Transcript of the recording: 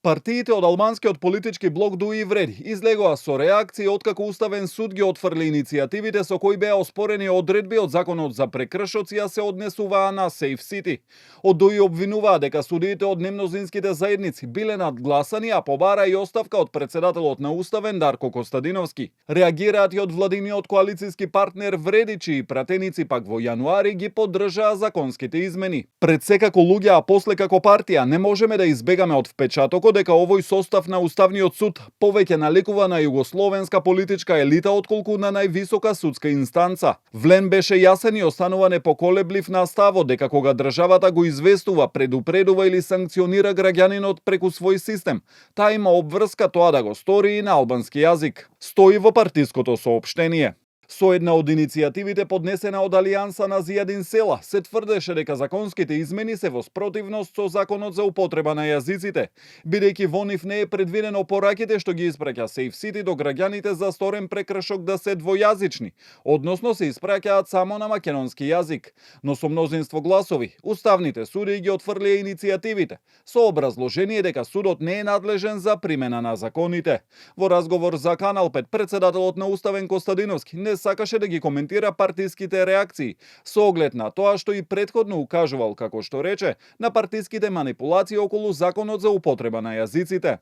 Партиите од албанскиот политички блок Дуи Вреди излегоа со реакции откако Уставен суд ги отфрли иницијативите со кои беа оспорени одредби од законот за прекршоци, а се однесуваа на Сейф Сити. Од Дуи обвинуваа дека судиите од немнозинските заедници биле надгласани, а побара и оставка од председателот на Уставен Дарко Костадиновски. Реагираат и од владиниот коалициски партнер Вреди, чии пратеници пак во јануари ги поддржаа законските измени. Пред се како луѓе, а после како партија, не можеме да избегаме од впечатокот дека овој состав на Уставниот суд повеќе наликува на југословенска политичка елита отколку на највисока судска инстанца. Влен беше јасен и останува непоколеблив на ставот дека кога државата го известува, предупредува или санкционира граѓанинот преку свој систем, таа има обврска тоа да го стори и на албански јазик. Стои во партиското соопштение. Со една од иницијативите поднесена од Алијанса на Зијадин Села се тврдеше дека законските измени се во спротивност со законот за употреба на јазиците, бидејќи во нив не е предвидено пораките што ги испраќа Сейф Сити до граѓаните за сторен прекршок да се двојазични, односно се испраќаат само на македонски јазик. Но со мнозинство гласови, уставните суди ги отфрлија иницијативите, со образложение дека судот не е надлежен за примена на законите. Во разговор за Канал 5, председателот на Уставен Костадиновски не сакаше да ги коментира партиските реакции, со оглед на тоа што и претходно укажувал, како што рече, на партиските манипулации околу законот за употреба на јазиците.